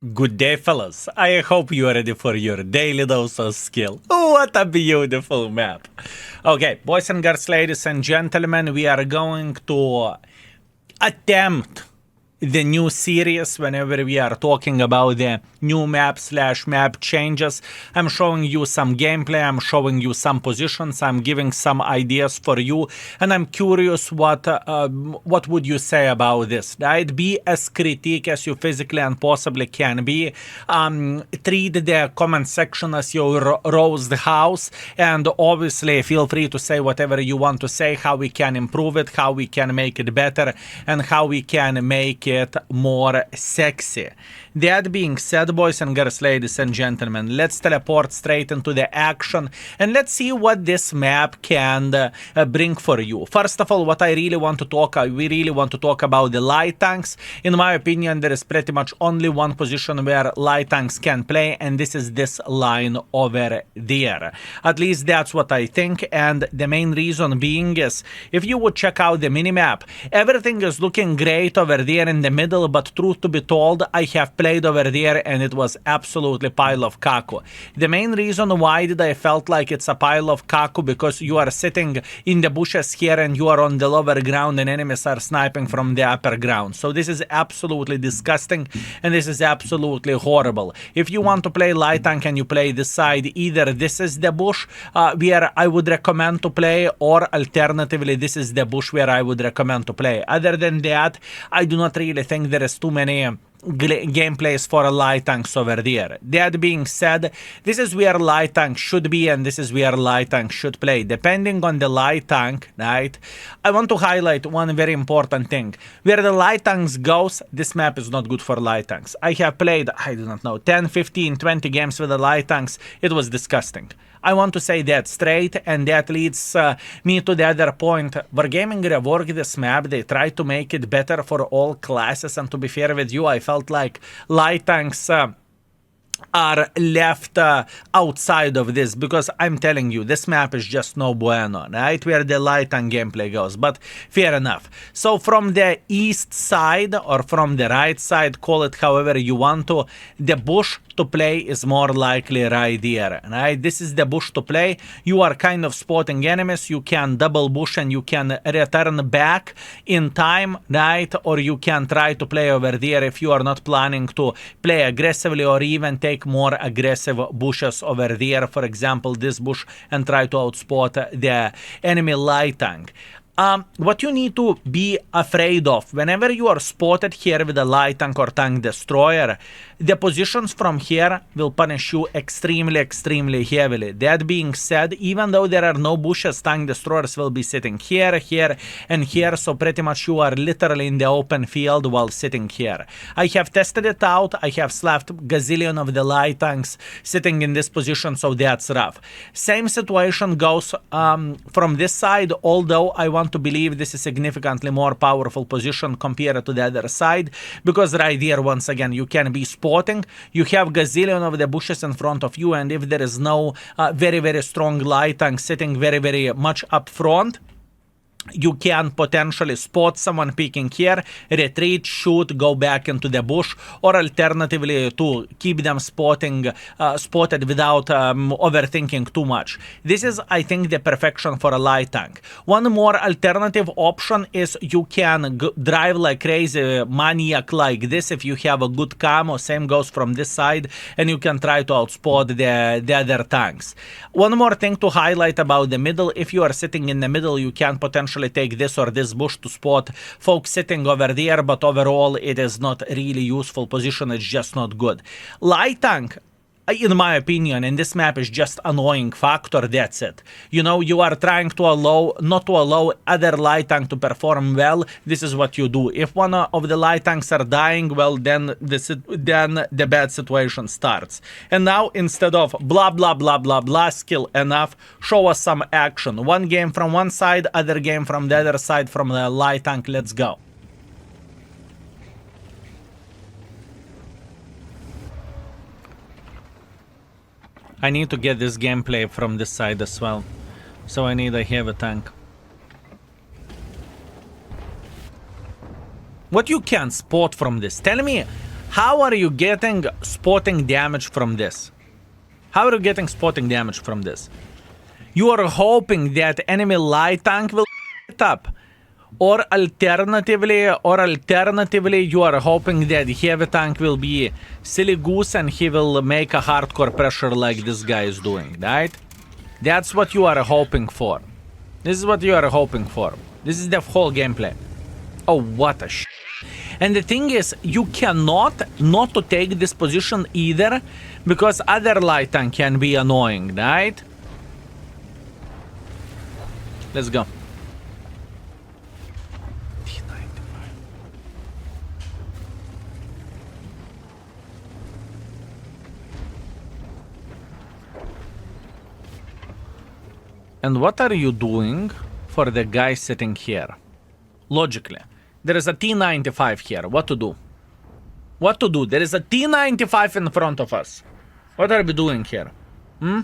Good day, fellas. I hope you are ready for your daily dose of skill. What a beautiful map. Okay, boys and girls, ladies and gentlemen, we are going to attempt the new series whenever we are talking about the new map/map changes. I'm showing you some gameplay, I'm showing you some positions, I'm giving some ideas for you, and I'm curious what would you say about this, right? Be as critique as you physically and possibly can be. Treat the comment section as your roast house, and obviously feel free to say whatever you want to say, how we can improve it, how we can make it better, and how we can make it more sexy. That being said, boys and girls, ladies and gentlemen, let's teleport straight into the action and let's see what this map can bring for you. First of all, what I really want to talk, we really want to talk about the light tanks. In my opinion, there is pretty much only one position where light tanks can play, and this is this line over there. At least that's what I think, and the main reason being is, if you would check out the minimap, everything is looking great over there in the middle, but truth to be told, I have played over there and it was absolutely pile of caco. The main reason why did I felt like it's a pile of caco, because you are sitting in the bushes here and you are on the lower ground and enemies are sniping from the upper ground. So this is absolutely disgusting and this is absolutely horrible. If you want to play light tank and you play this side, either this is the bush where I would recommend to play, or alternatively this is the bush where I would recommend to play. Other than that, I do not really think there is too many gameplays for light tanks over there. That being said, this is where light tank should be and this is where light tank should play. Depending on the light tank, right, I want to highlight one very important thing. Where the light tanks goes, this map is not good for light tanks. I have played, I do not know, 10, 15, 20 games with the light tanks. It was disgusting. I want to say that straight, and that leads me to the other point. Wargaming reworked this map, they tried to make it better for all classes, and to be fair with you, I felt like light tanks are left outside of this, because I'm telling you, this map is just no bueno, right, where the light tank gameplay goes, but fair enough. So from the east side, or from the right side, call it however you want to, the bush to play is more likely right there, right? This is the bush to play. You are kind of spotting enemies, you can double bush and you can return back in time, right? Or you can try to play over there if you are not planning to play aggressively, or even take more aggressive bushes over there, for example this bush, and try to outspot the enemy light tank. What you need to be afraid of whenever you are spotted here with a light tank or tank destroyer, the positions from here will punish you extremely heavily. That being said, even though there are no bushes, tank destroyers will be sitting here, here, and here, so pretty much you are literally in the open field while sitting here. I have tested it out, I have slapped gazillion of the light tanks sitting in this position, so that's rough. Same situation goes from this side, although I want to believe this is significantly more powerful position compared to the other side, because right here, once again, you can be spotting, you have gazillion of the bushes in front of you, and if there is no very strong light tank sitting very much up front, you can potentially spot someone peeking here, retreat, shoot, go back into the bush, or alternatively to keep them spotted without overthinking too much. This is, I think, the perfection for a light tank. One more alternative option is you can drive like crazy maniac like this if you have a good camo. Same goes from this side, and you can try to outspot the other tanks. One more thing to highlight about the middle: if you are sitting in the middle, you can potentially take this or this bush to spot folks sitting over there, but overall it is not really useful position, it's just not good. Light tank, in my opinion, in this map is just annoying factor, that's it. You know, you are trying to not to allow other light tank to perform well, this is what you do. If one of the light tanks are dying, well, then the bad situation starts. And now, instead of blah, skill enough, show us some action. One game from one side, other game from the other side from the light tank, let's go. I need to get this gameplay from this side as well, so I need a heavy tank. What you can spot from this? Tell me How are you getting spotting damage from this? How are you getting spotting damage from this? You are hoping that enemy light tank will it up. Or alternatively, you are hoping that heavy tank will be silly goose and he will make a hardcore pressure like this guy is doing, right? That's what you are hoping for. This is what you are hoping for. This is the whole gameplay. Oh, what a sh**. And the thing is, you cannot not to take this position either, because other light tank can be annoying, right? Let's go. And what are you doing for the guy sitting here? Logically, there is a T-95 here. What to do? What to do? There is a T-95 in front of us. What are we doing here? Hmm?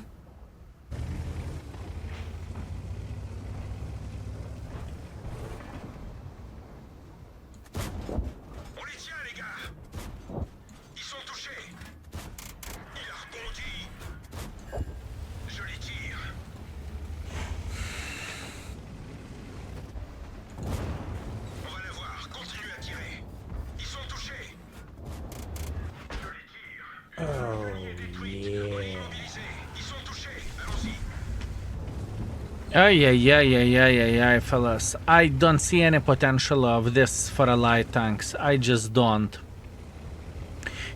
Yeah, fellas. I don't see any potential of this for a light tanks. I just don't.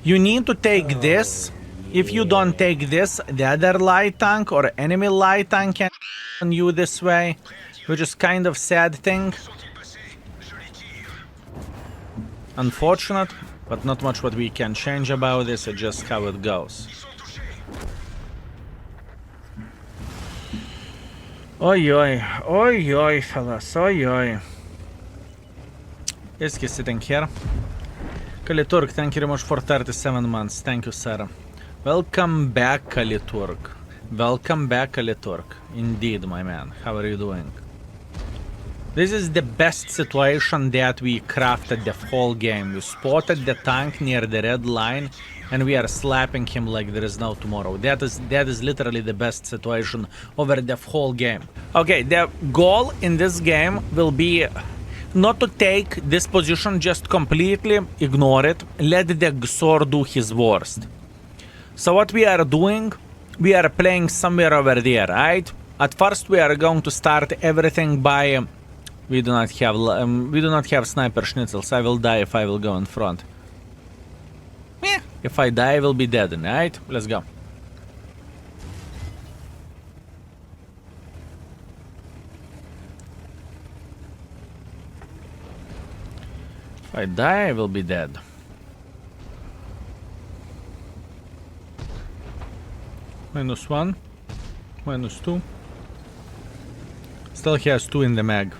You need to take this. If you don't take this, the other light tank or enemy light tank can on you this way, which is kind of sad thing. Unfortunate, but not much what we can change about this. It's just how it goes. Oi, fellas, oi. Iski sitting here. Kaliturk, thank you very much for 37 months. Thank you, sir. Welcome back, Kaliturk. Welcome back, Kaliturk. Indeed, my man. How are you doing? This is the best situation that we crafted the whole game. We spotted the tank near the red line and we are slapping him like there is no tomorrow. That is literally the best situation over the whole game. Okay, the goal in this game will be not to take this position, just completely ignore it. Let the Xor do his worst. So what we are doing, we are playing somewhere over there, right? At first we are going to start everything by... we do not have sniper schnitzels. I will die if I will go in front. If I die, I will be dead, right? Let's go. If I die, I will be dead. -1. -2. Still has 2 in the mag.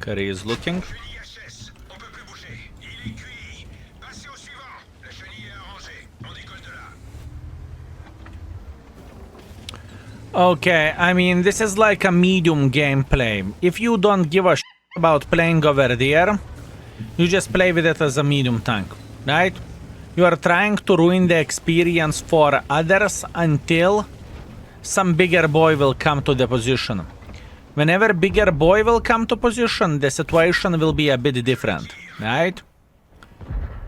Curry is looking. Okay, I mean, this is like a medium gameplay. If you don't give a shit about playing over there, you just play with it as a medium tank, right? You are trying to ruin the experience for others until some bigger boy will come to the position. Whenever bigger boy will come to position, the situation will be a bit different, right?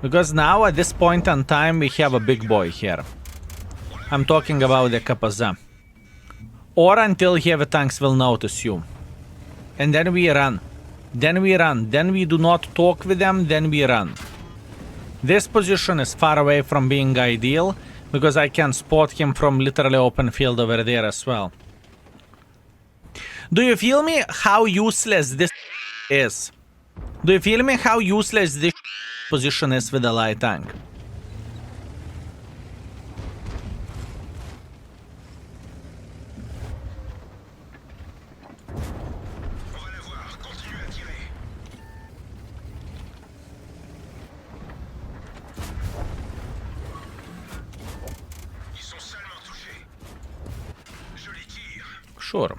Because now at this point in time we have a big boy here. I'm talking about the Kapaza. Or until heavy tanks will notice you. And then we run. Then we run. Then we do not talk with them, then we run. This position is far away from being ideal, because I can spot him from literally open field over there as well. Do you feel me how useless this is? Do you feel me how useless this position is with a light tank? Sure.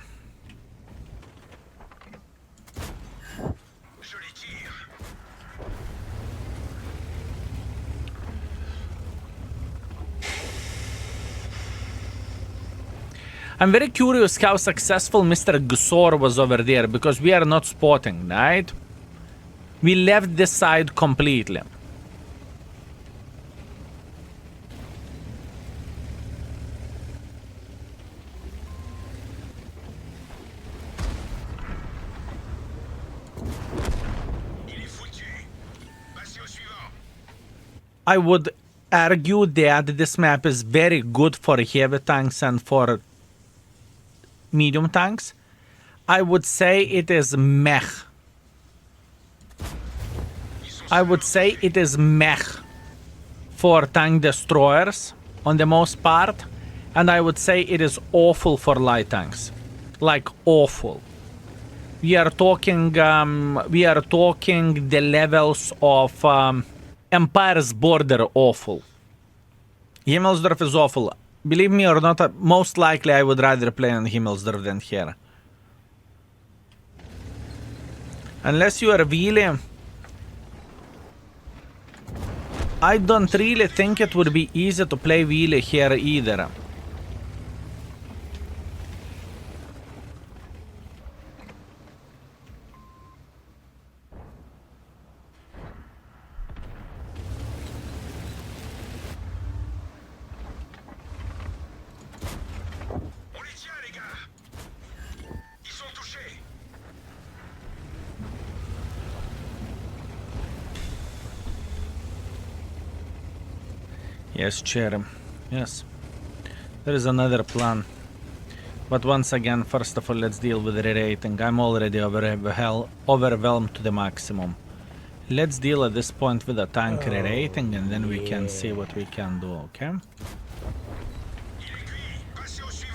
I'm very curious how successful Mr. Gusor was over there, because we are not spotting, right? We left this side completely. I would argue that this map is very good for heavy tanks and for medium tanks. I would say it is meh. I would say it is meh for tank destroyers on the most part, and I would say it is awful for light tanks. Like awful. We are talking the levels of Empire's Border awful. Himmelsdorf is awful. Believe me or not, most likely I would rather play on Himmelsdorf than here. Unless you are really... I don't really think it would be easy to play Wheelie here either. Yes, chair. Yes. There is another plan. But once again, first of all, let's deal with the re-rating. I'm already overwhelmed to the maximum. Let's deal at this point with a tank re-rating, and then we can see what we can do, okay?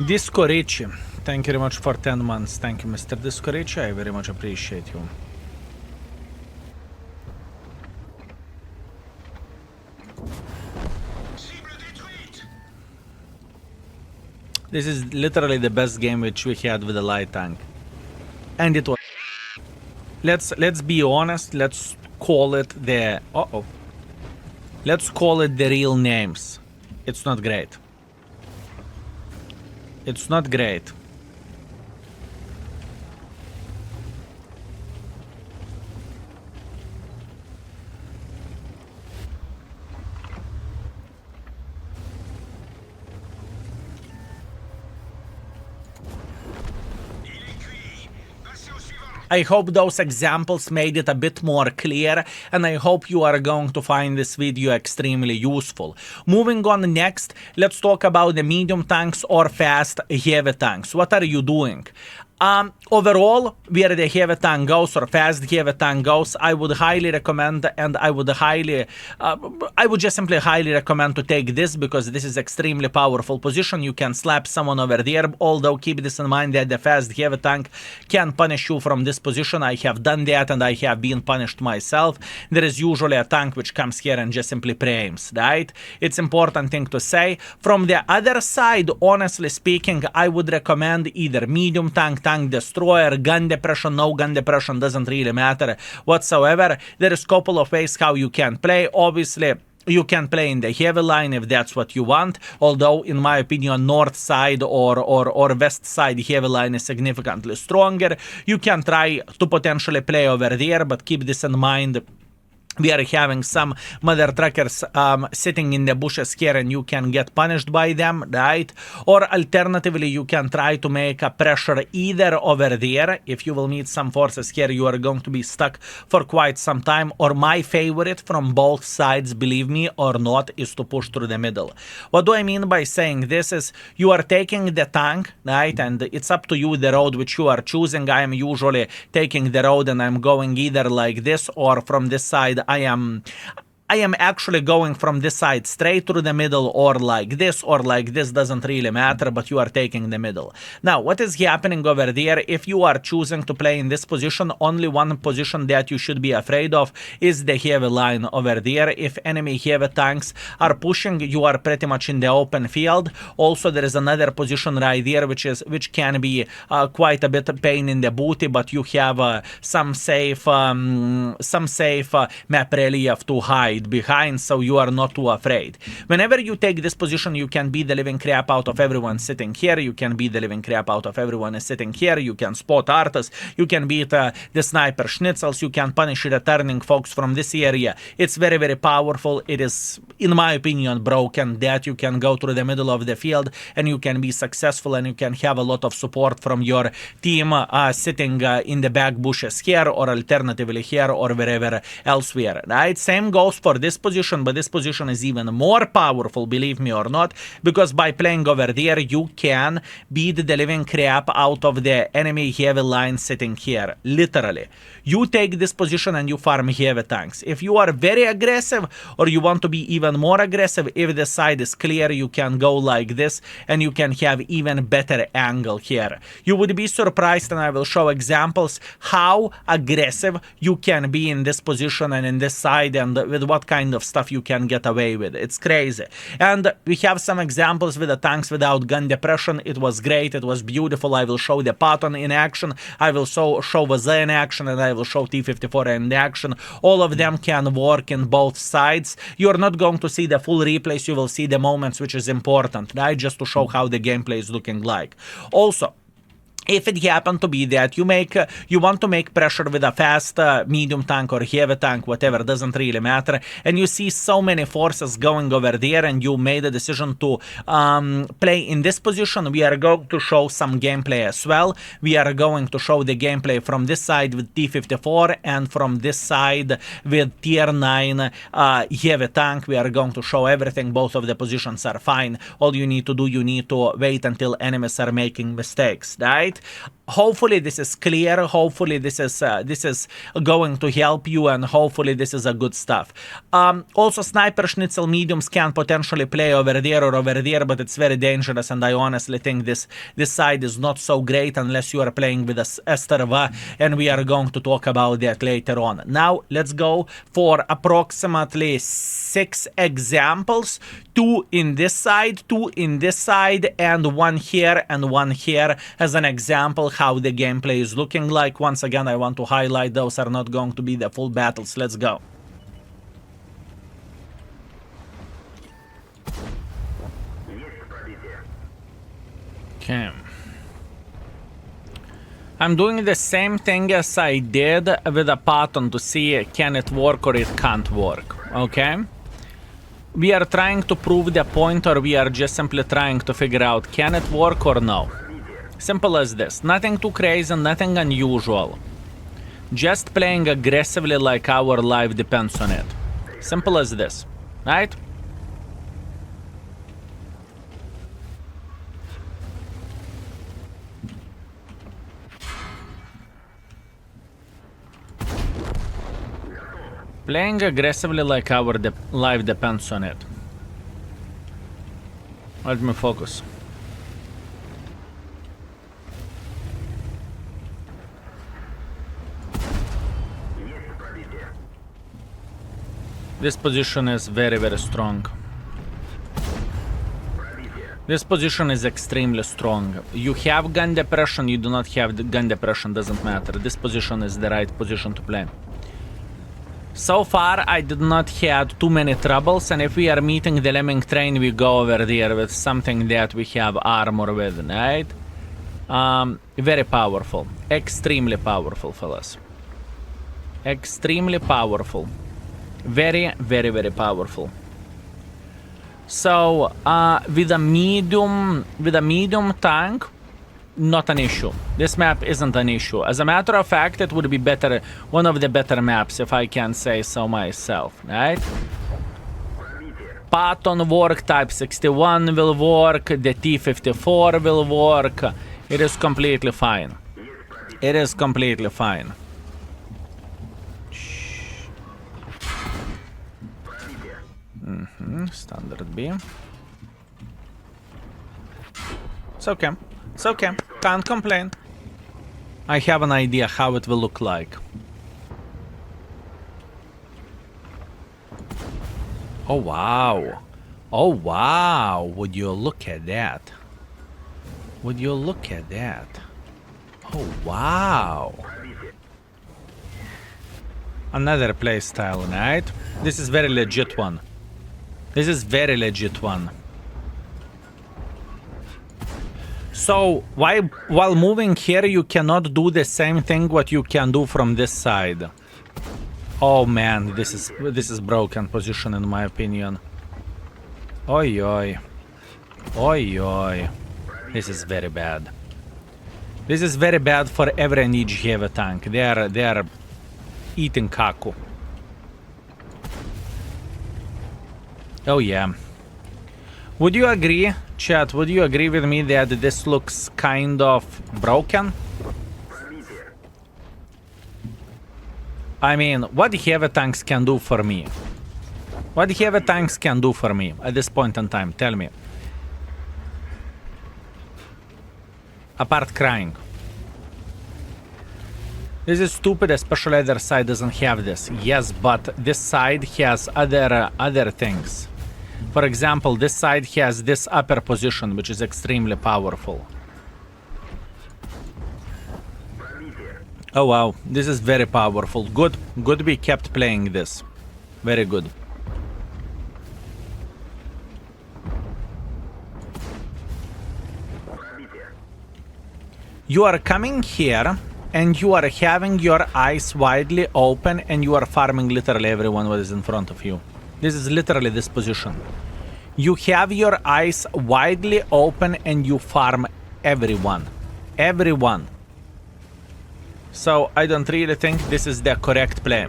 Disco Ricci, thank you very much for 10 months. Thank you, Mr. Disco Ricci. I very much appreciate you. This is literally the best game which we had with the light tank. And it was... Let's be honest, let's call it the... Let's call it the real names. It's not great. It's not great. I hope those examples made it a bit more clear, and I hope you are going to find this video extremely useful. Moving on next, let's talk about the medium tanks or fast heavy tanks. What are you doing? Overall, where the heavy tank goes or fast heavy tank goes, I would highly recommend, and I would just simply highly recommend to take this, because this is extremely powerful position. You can slap someone over there, although keep this in mind that the fast heavy tank can punish you from this position. I have done that and I have been punished myself. There is usually a tank which comes here and just simply pre-aims, right? It's important thing to say. From the other side, honestly speaking, I would recommend either medium tank, tank destroyer, gun depression, no gun depression, doesn't really matter whatsoever. There is a couple of ways how you can play. Obviously, you can play in the heavy line if that's what you want, although in my opinion north side or west side heavy line is significantly stronger. You can try to potentially play over there, but keep this in mind. We are having some mother truckers sitting in the bushes here, and you can get punished by them, right? Or alternatively, you can try to make a pressure either over there. If you will meet some forces here, you are going to be stuck for quite some time. Or my favorite from both sides, believe me or not, is to push through the middle. What do I mean by saying this is you are taking the tank, right? And it's up to you the road which you are choosing. I am usually taking the road and I'm going either like this or from this side. I am actually going from this side straight through the middle, or like this, doesn't really matter, but you are taking the middle. Now, what is happening over there? If you are choosing to play in this position, only one position that you should be afraid of is the heavy line over there. If enemy heavy tanks are pushing, you are pretty much in the open field. Also, there is another position right there which can be quite a bit of pain in the booty, but you have some safe map relief to hide side behind, so you are not too afraid. Whenever you take this position, you can beat the living crap out of everyone sitting here. You can beat the living crap out of everyone sitting here. You can spot artists. You can beat the sniper schnitzels. You can punish returning folks from this area. It's very, very powerful. It is, in my opinion, broken that you can go through the middle of the field and you can be successful and you can have a lot of support from your team sitting in the back bushes here or alternatively here or wherever elsewhere, right? Same goes for this position, but this position is even more powerful, believe me or not, because by playing over there, you can beat the living crap out of the enemy heavy line sitting here, literally. You take this position and you farm heavy tanks. If you are very aggressive or you want to be even more aggressive, if the side is clear, you can go like this and you can have even better angle here. You would be surprised, and I will show examples how aggressive you can be in this position and in this side and with what kind of stuff you can get away with. It's crazy. And we have some examples with the tanks without gun depression. It was great. It was beautiful. I will show the Patton in action. I will show Vaza in action, and I will show T-54 in action. All of them can work in both sides. You're not going to see the full replays. You will see the moments, which is important, right? Just to show how the gameplay is looking like. Also, if it happened to be that you want to make pressure with a fast medium tank or heavy tank, whatever, doesn't really matter, and you see so many forces going over there and you made a decision to play in this position, we are going to show some gameplay as well. We are going to show the gameplay from this side with T-54 and from this side with Tier 9 heavy tank. We are going to show everything. Both of the positions are fine. All you need to do, you need to wait until enemies are making mistakes, right? Hopefully this is clear. Hopefully this is going to help you, and hopefully this is a good stuff. Also, sniper schnitzel mediums can potentially play over there or over there, but it's very dangerous, and I honestly think this side is not so great unless you are playing with a Strv, and we are going to talk about that later on. Now let's go for approximately 6 examples, 2 in this side, 2 in this side, and 1 here and 1 here as an example how the gameplay is looking like. Once again, I want to highlight those are not going to be the full battles. Let's go. Okay. I'm doing the same thing as I did with a Patton to see can it work or it can't work, okay? We are trying to prove the point, or we are just simply trying to figure out can it work or no. Simple as this. Nothing too crazy, nothing unusual. Just playing aggressively like our life depends on it. Simple as this, right? Playing aggressively like our life depends on it. Let me focus. This position is very, very strong. This position is extremely strong. You have gun depression, you do not have the gun depression, doesn't matter. This position is the right position to play. So far, I did not have too many troubles, and if we are meeting the lemming train, we go over there with something that we have armor with, right? Very powerful. Extremely powerful, fellas. Extremely powerful. Very, very, very powerful. So, with a medium tank, not an issue. This map isn't an issue. As a matter of fact, it would be better, one of the better maps, if I can say so myself, right? Patton work, Type 61 will work, the T-54 will work. It is completely fine. It is completely fine. Standard B. It's okay. It's okay. Can't complain. I have an idea how it will look like. Oh wow. Oh wow. Would you look at that? Would you look at that? Oh wow. Another playstyle, right? This is very legit one. This is very legit one. So, while moving here, you cannot do the same thing what you can do from this side. Oh man, this is broken position in my opinion. Oi oi. Oi oi. This is very bad. This is very bad for every and each heavy tank. They are eating kaku. Oh yeah. Would you agree, chat, would you agree with me that this looks kind of broken? I mean, what heavy tanks can do for me? What heavy tanks can do for me at this point in time? Tell me. Apart crying. This is stupid, especially other side doesn't have this. Yes, but this side has other things. For example, this side has this upper position, which is extremely powerful. Oh wow, this is very powerful. Good we kept playing this. Very good. You are coming here and you are having your eyes widely open and you are farming literally everyone what is in front of you. This is literally this position. You have your eyes widely open and you farm everyone. Everyone. So I don't really think this is the correct play.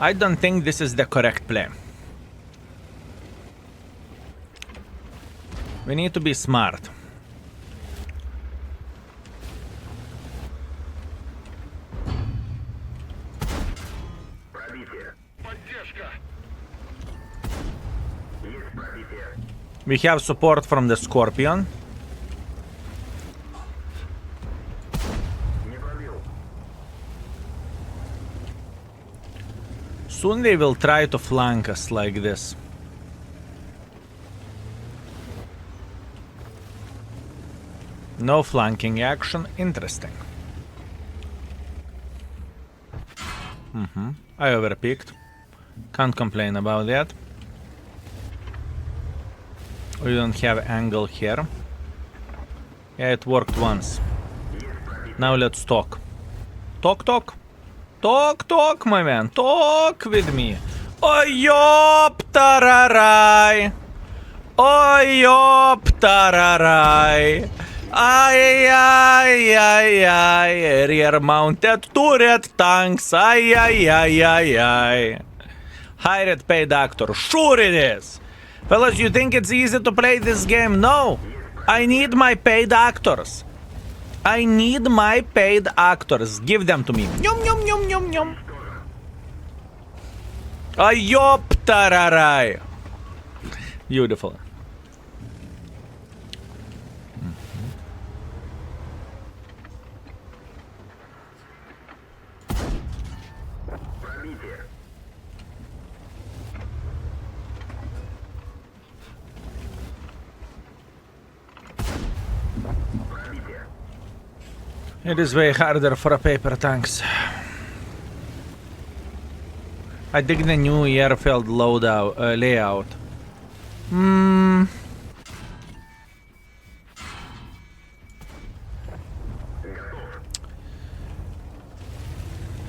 I don't think this is the correct play. We need to be smart. We have support from the Scorpion. Soon they will try to flank us like this. No flanking action. Interesting. I overpicked. Can't complain about that. We don't have angle here. Yeah, it worked once. Now let's talk. Talk, talk. Talk, talk, my man. Talk with me. Oyop tararai. Oyop tararai. Ay, ay, ay, ay. Rear mounted turret tanks. Ay, ay, ay, ay, ay. Hired paid actor. Sure it is. Fellas, you think it's easy to play this game? No. I need my paid actors. I need my paid actors. Give them to me. Yum, yum, yum, yum, yum. Ayop tararai. Beautiful. It is way harder for a paper tanks. I dig the new Airfield layout.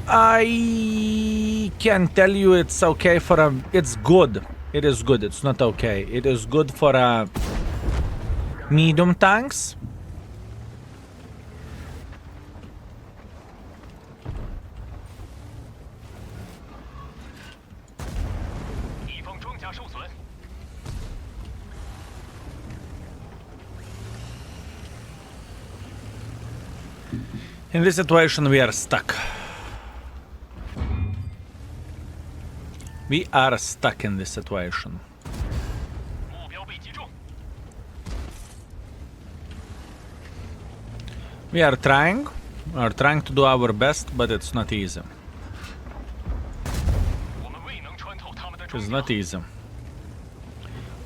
I can tell you it's okay for a... It's good. It is good. It's not okay. It is good for a medium tanks. In this situation, we are stuck. We are stuck in this situation. We are trying to do our best, but it's not easy. It's not easy.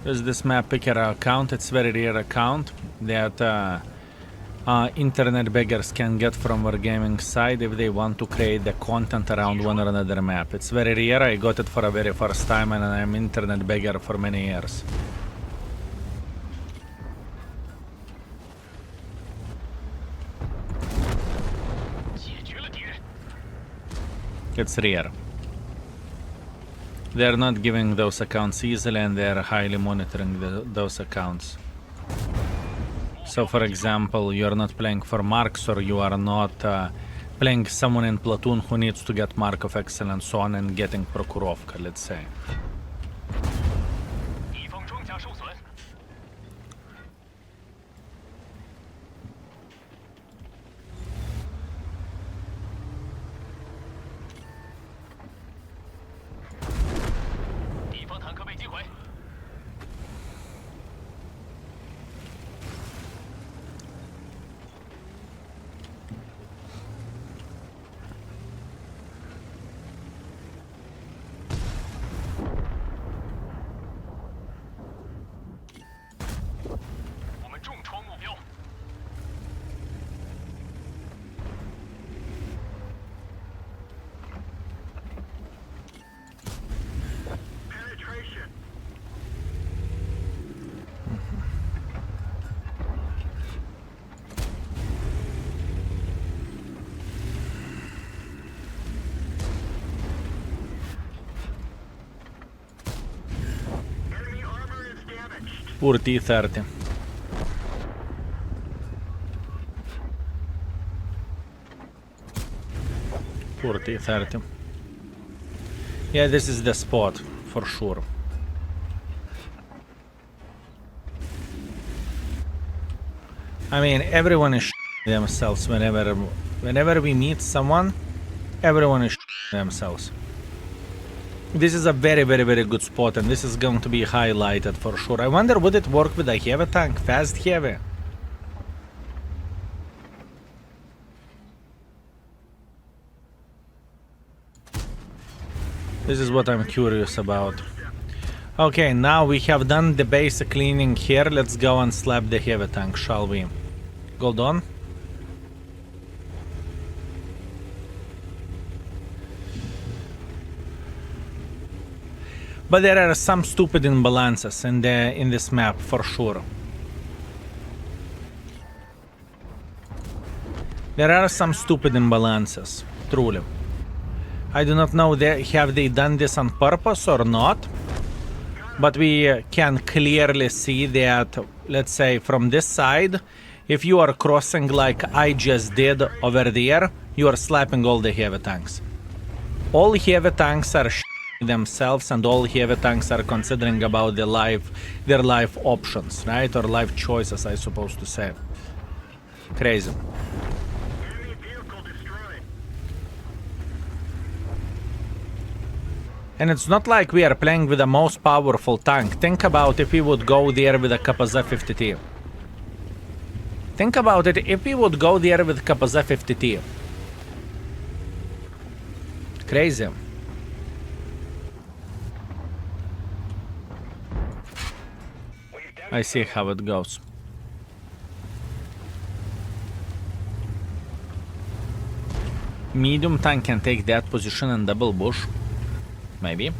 Is this map picker account? It's very rare account that internet beggars can get from our gaming side if they want to create the content around one or another map. It's very rare. I got it for the very first time and I'm internet beggar for many years. It's rare. They're not giving those accounts easily and they're highly monitoring those accounts. So for example, you're not playing for marks or you are not playing someone in platoon who needs to get mark of excellence on and getting Prokurovka, let's say. Poor T-30. Poor T-30. Yeah, this is the spot, for sure. I mean, everyone is themselves whenever we meet someone, everyone is themselves. This is a very, very, very good spot, and this is going to be highlighted for sure. I wonder, would it work with a heavy tank, fast heavy? This is what I'm curious about. Okay, now we have done the basic cleaning here. Let's go and slap the heavy tank, shall we? Gold on. But there are some stupid imbalances in this map, for sure. There are some stupid imbalances, truly. I do not know have they done this on purpose or not, but we can clearly see that, let's say, from this side, if you are crossing like I just did over there, you are slapping all the heavy tanks. All heavy tanks are themselves, and all heavy tanks are considering about their life options, right? Or life choices, I suppose to say. Crazy. And it's not like we are playing with the most powerful tank. Think about if we would go there with a KPZ 50T. Think about it if we would go there with KPZ 50T. Crazy. I see how it goes. Medium tank can take that position and double bush. Maybe.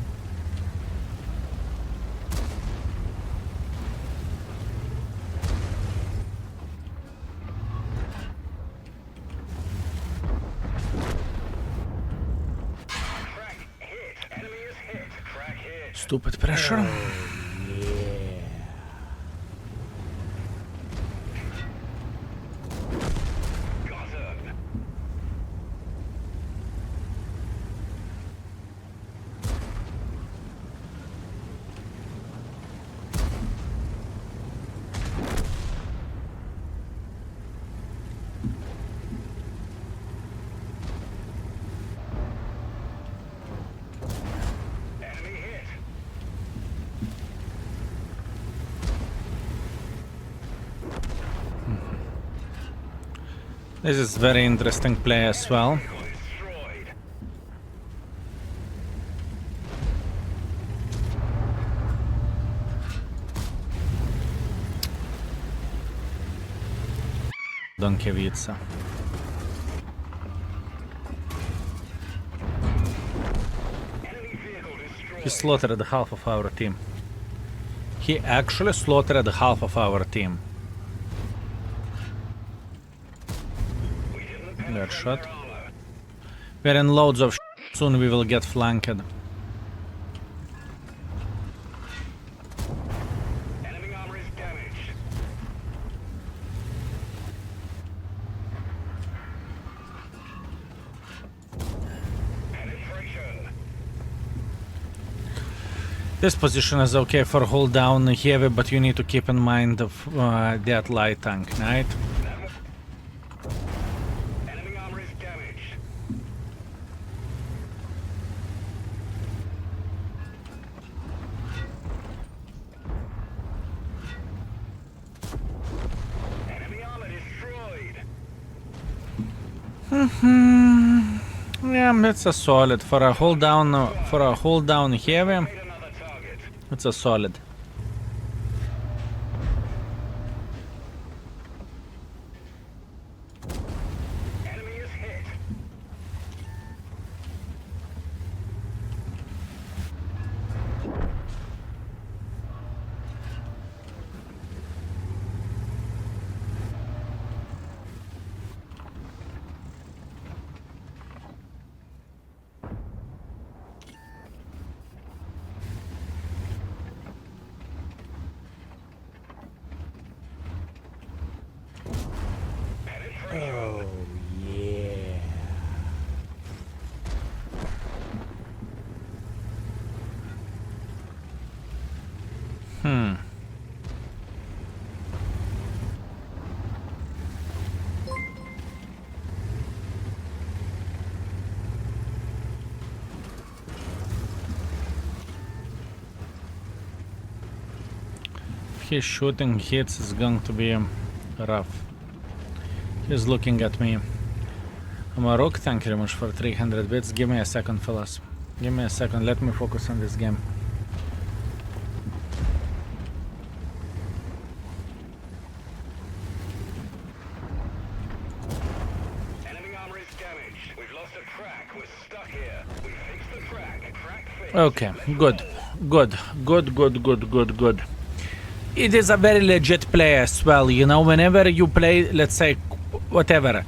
Stupid pressure. This is very interesting play as well. Donkevica. He slaughtered half of our team. He actually slaughtered half of our team. Good shot. We're in loads of soon we will get flanked. Enemy armor is damaged. Penetration. This position is okay for hold down heavy, but you need to keep in mind of that light tank, right? Enemy armor is damaged. Enemy armor destroyed. Yeah, it's a solid for a hold down heavy. Made another target. It's a solid. Enemy is hit. Oh yeah. If he's shooting hits, it's going to be rough. He's looking at me. I'm a rock tank remush for 300 bits. Give me a second, fellas. Give me a second. Let me focus on this game. Enemy armor is damaged. We've lost a track. We're stuck here. We fixed the track. Track fixed. Okay, good. It is a very legit play as well, you know, whenever you play, let's say, whatever,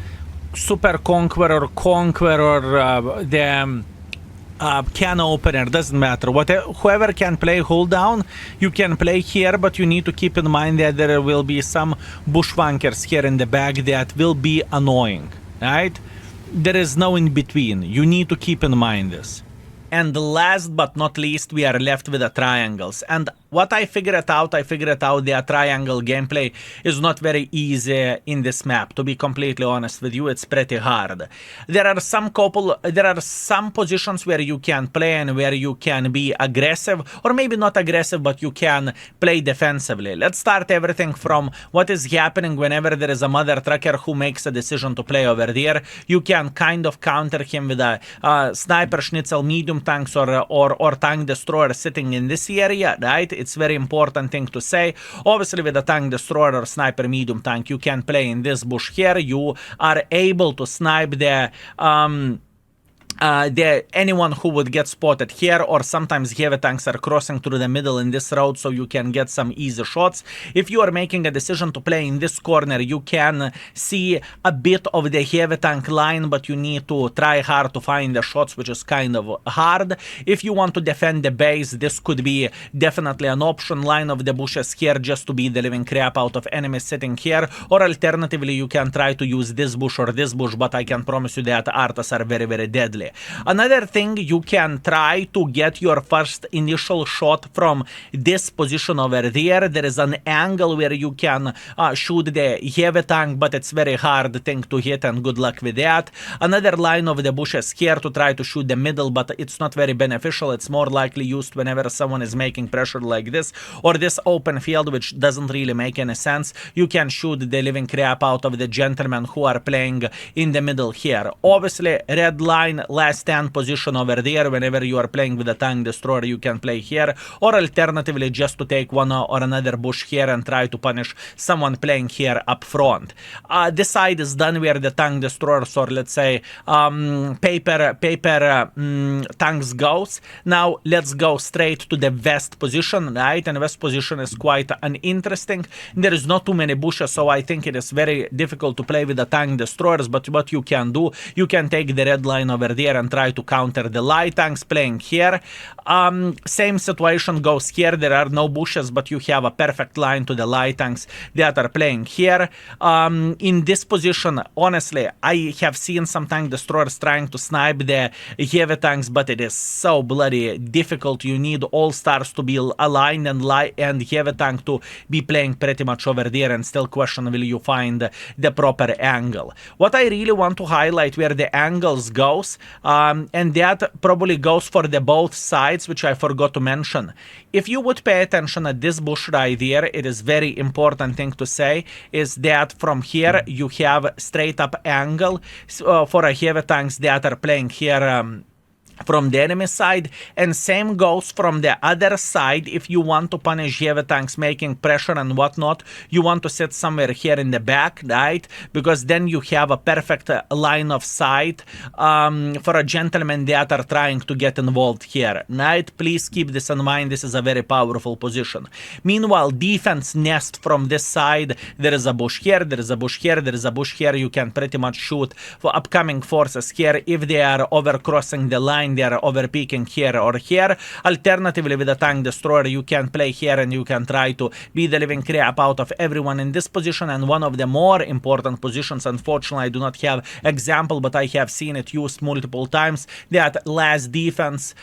Super Conqueror, the can opener, doesn't matter. Whoever can play hold down, you can play here, but you need to keep in mind that there will be some bushwankers here in the back that will be annoying, right? There is no in between. You need to keep in mind this. And last but not least, we are left with the triangles. And what I figured out the triangle gameplay is not very easy in this map. To be completely honest with you, it's pretty hard. There are some positions where you can play and where you can be aggressive, or maybe not aggressive, but you can play defensively. Let's start everything from what is happening whenever there is a mother trucker who makes a decision to play over there. You can kind of counter him with a sniper, schnitzel, medium tanks, or tank destroyer sitting in this area, right? It's very important thing to say. Obviously, with a tank destroyer or sniper medium tank, you can play in this bush here. You are able to snipe the anyone who would get spotted here, or sometimes heavy tanks are crossing through the middle in this road, so you can get some easy shots. If you are making a decision to play in this corner, you can see a bit of the heavy tank line, but you need to try hard to find the shots, which is kind of hard. If you want to defend the base, this could be definitely an option. Line of the bushes here just to beat the living crap out of enemies sitting here, or alternatively you can try to use this bush or this bush, but I can promise you that artas are very, very deadly. Another thing, you can try to get your first initial shot from this position over there. There is an angle where you can shoot the heavy tank, but it's very hard thing to hit, and good luck with that. Another line of the bushes here to try to shoot the middle, but it's not very beneficial. It's more likely used whenever someone is making pressure like this, or this open field, which doesn't really make any sense. You can shoot the living crap out of the gentlemen who are playing in the middle here. Obviously, red line last stand position over there. Whenever you are playing with a tank destroyer, you can play here, or alternatively just to take one or another bush here and try to punish someone playing here up front. This side is done where the tank destroyers, or let's say paper tanks goes. Now let's go straight to the west position, right? And west position is quite uninteresting. There is not too many bushes, so I think it is very difficult to play with the tank destroyers. But what you can do, you can take the red line over there and try to counter the light tanks playing here. Same situation goes here. There are no bushes, but you have a perfect line to the light tanks that are playing here. In this position, honestly, I have seen some tank destroyers trying to snipe the heavy tanks, but it is so bloody difficult. You need all stars to be aligned and heavy tank to be playing pretty much over there, and still question will you find the proper angle. What I really want to highlight where the angles goes, and that probably goes for the both sides, which I forgot to mention. If you would pay attention at this bush right there, it is very important thing to say is that from here you have straight up angle for a heavy tanks that are playing here from the enemy side, and same goes from the other side. If you want to punish heavy tanks making pressure and whatnot, you want to sit somewhere here in the back, right? Because then you have a perfect line of sight for a gentleman that are trying to get involved here, right? Please keep this in mind. This is a very powerful position. Meanwhile, defense nest from this side, there is a bush here, there is a bush here, there is a bush here. You can pretty much shoot for upcoming forces here. If they are overcrossing the line, they are overpeaking here or here. Alternatively, with a tank destroyer, you can play here and you can try to beat the living crap out of everyone in this position. And one of the more important positions, unfortunately I do not have example, but I have seen it used multiple times, that last defense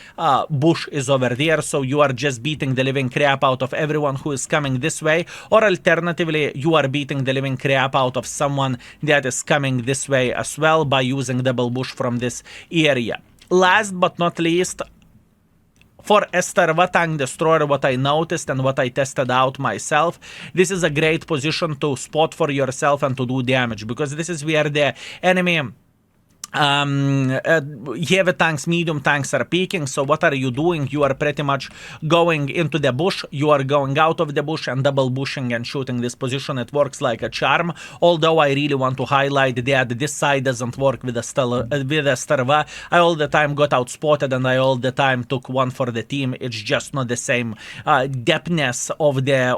bush is over there, so you are just beating the living crap out of everyone who is coming this way, or alternatively you are beating the living crap out of someone that is coming this way as well by using double bush from this area. Last but not least, for East Strv tank destroyer, what I noticed and what I tested out myself, this is a great position to spot for yourself and to do damage, because this is where the enemy heavy tanks, medium tanks are peaking. So what are you doing? You are pretty much going into the bush, you are going out of the bush and double bushing and shooting this position. It works like a charm, although I really want to highlight that this side doesn't work with a Strv. I all the time got outspotted and I all the time took one for the team. It's just not the same depthness of the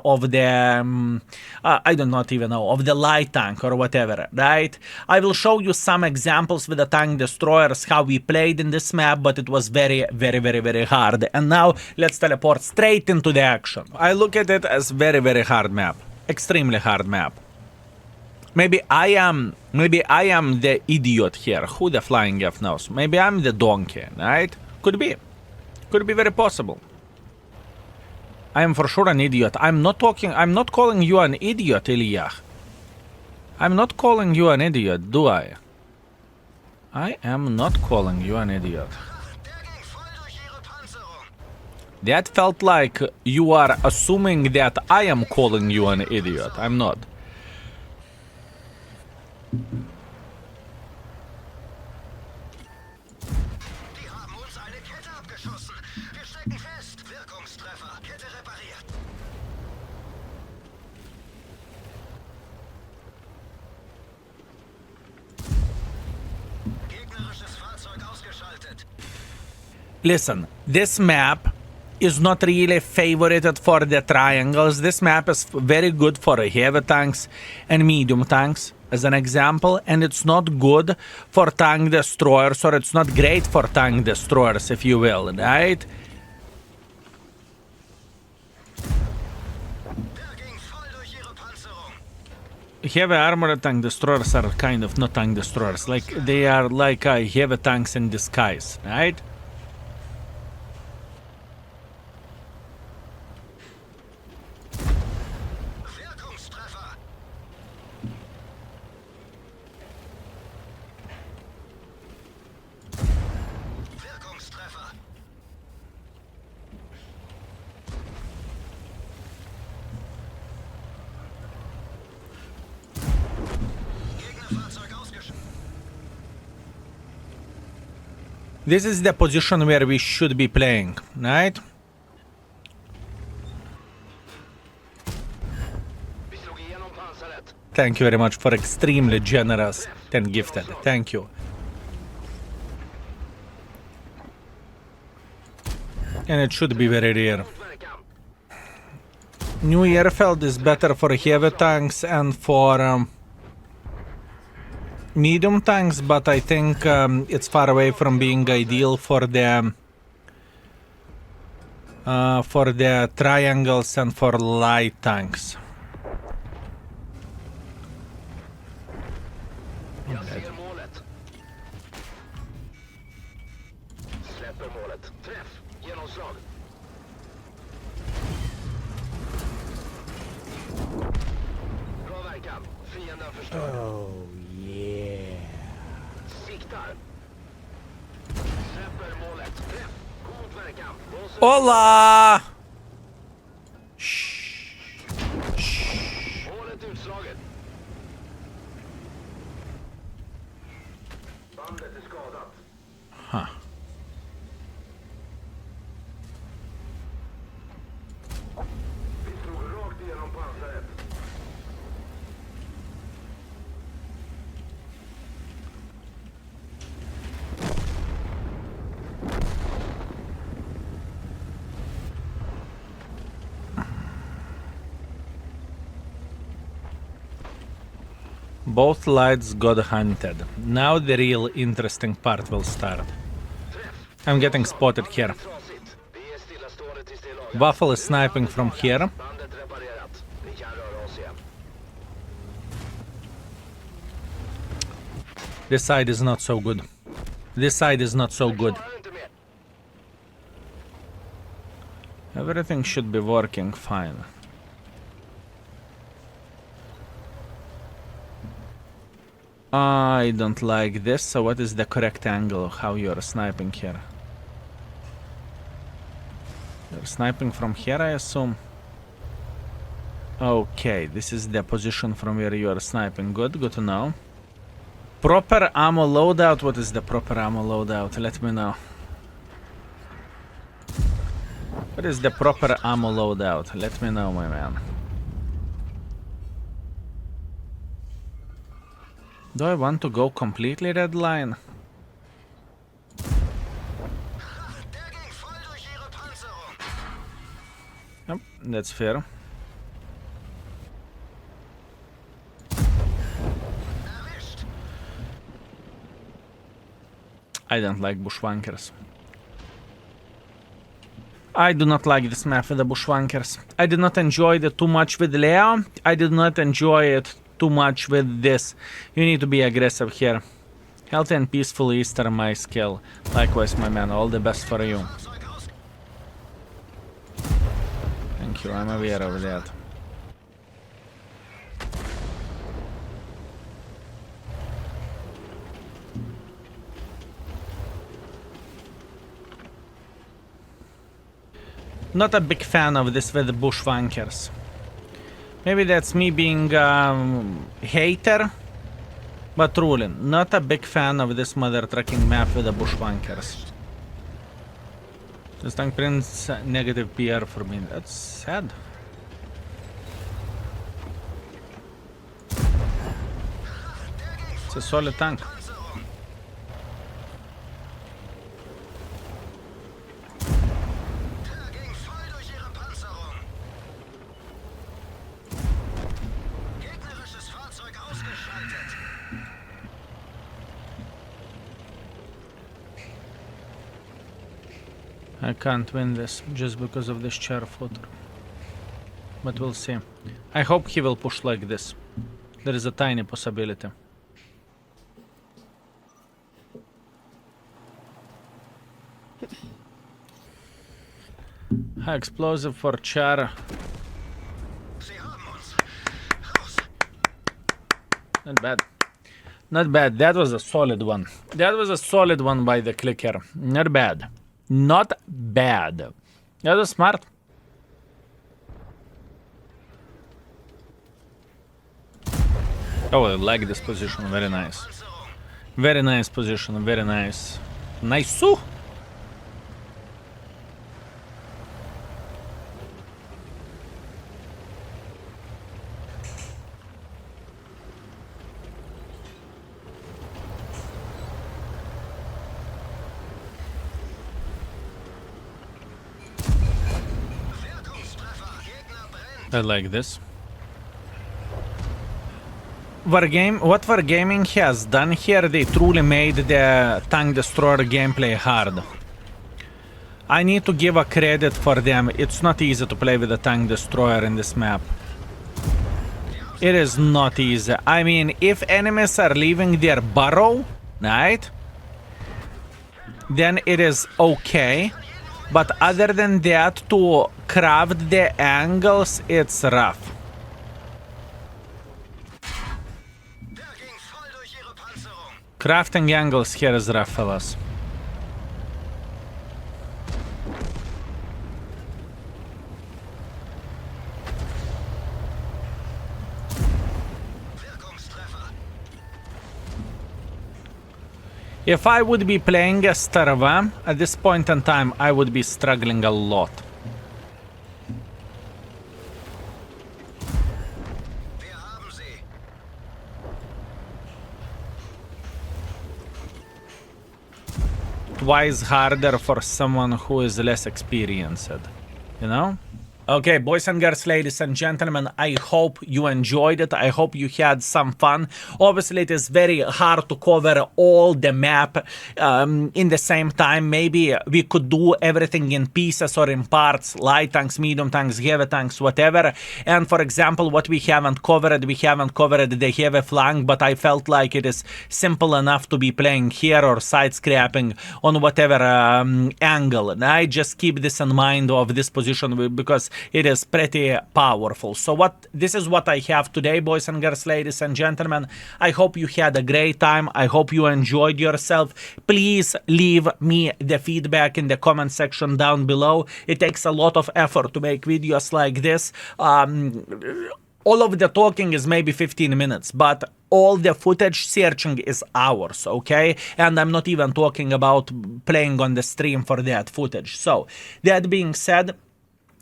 I do not even know, of the light tank or whatever, right? I will show you some examples with the tank destroyers how we played in this map, but it was very hard. And now let's teleport straight into the action. I look at it as very hard map, extremely hard map. Maybe I am the idiot here. Who the flying F knows? Maybe I'm the donkey, right? Could be very possible. I am for sure an idiot. I'm not calling you an idiot, Ilya. I'm not calling you an idiot, do I? I am not calling you an idiot. That felt like you are assuming that I am calling you an idiot. I'm not. Listen, this map is not really favorited for the triangles. This map is very good for heavy tanks and medium tanks, as an example, and it's not good for tank destroyers, or it's not great for tank destroyers, if you will, right? Heavy armored tank destroyers are kind of not tank destroyers, like they are like heavy tanks in disguise, right? This is the position where we should be playing, right? Vi slog igenom pansaret. Thank you very much for extremely generous and gifted. Thank you. And it should be very rare. Motverkan. New Airfield is better for heavy tanks and for medium tanks, but I think it's far away from being ideal for the triangles and for light tanks. Jag ser målet. Släpper målet. Träff. Genomslag. Bra verkan. Fienden förstörd. Oh yeah. Siktar. Släpper målet. Träff. God verkan. Låser. Hola! Målet utslaget. Bandet är skadat. Huh. Vi slog rakt igenom pansaret. Both lights got hunted. Now the real interesting part will start. I'm getting spotted here. Trasigt. Vi är stillastående tills det är lagat. Waffle is sniping from here. Bandet reparerat. Vi kan röra oss igen. This side is not so good. This side is not so good. Klarar inte mer. Everything should be working fine. I don't like this, so what is the correct angle of how you're sniping here? You're sniping from here, I assume? Okay, this is the position from where you are sniping. Good to know. Proper ammo loadout. What is the proper ammo loadout? Let me know. What is the proper ammo loadout? Let me know, my man. Do I want to go completely red line? Yep, that's fair. I don't like bushwankers. I do not like this map with the bushwankers. I did not enjoy it too much with Leo. I did not enjoy it too much with this. You need to be aggressive here. Healthy and peaceful Easter, my skill. Likewise, my man. All the best for you. Thank you. I'm aware of that. Not a big fan of this with the bushwankers. Maybe that's me being hater, but truly, not a big fan of this mother trucking map with the bushwankers. This tank prints negative PR for me. That's sad. It's a solid tank. I can't win this just because of this chair footer. But we'll see. I hope he will push like this. There is a tiny possibility. High explosive for chair. Not bad. Not bad. That was a solid one. That was a solid one by the clicker. Not bad. Not bad. That was smart. Oh, I like this position. Very nice. Very nice position. Very nice. Nice. I like this. What Wargaming has done here, they truly made the tank destroyer gameplay hard. I need to give a credit for them. It's not easy to play with a tank destroyer in this map. It is not easy. I mean, if enemies are leaving their burrow, right? Then it is okay. But other than that, to craft the angles, it's rough. Crafting angles here is rough, fellas. If I would be playing a Strv, at this point in time, I would be struggling a lot. Twice harder for someone who is less experienced, you know? Okay, boys and girls, ladies and gentlemen, I hope you enjoyed it. I hope you had some fun. Obviously, it is very hard to cover all the map in the same time. Maybe we could do everything in pieces or in parts, light tanks, medium tanks, heavy tanks, whatever. And for example, what we haven't covered the heavy flank, but I felt like it is simple enough to be playing here or side scrapping on whatever angle. And I just keep this in mind of this position because it is pretty powerful. So this is what I have today, boys and girls, ladies and gentlemen. I hope you had a great time. I hope you enjoyed yourself. Please leave me the feedback in the comment section down below. It takes a lot of effort to make videos like this. All of the talking is maybe 15 minutes, but all the footage searching is hours, okay? And I'm not even talking about playing on the stream for that footage. So, that being said,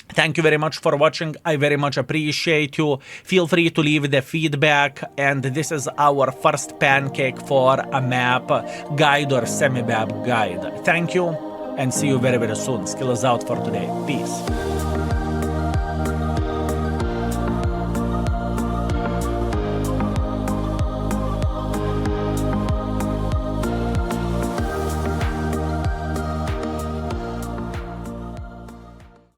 thank you very much for watching. I very much appreciate you. Feel free to leave the feedback. And this is our first pancake for a map guide or semi-map guide. Thank you and see you very, very soon. Skill is out for today. Peace.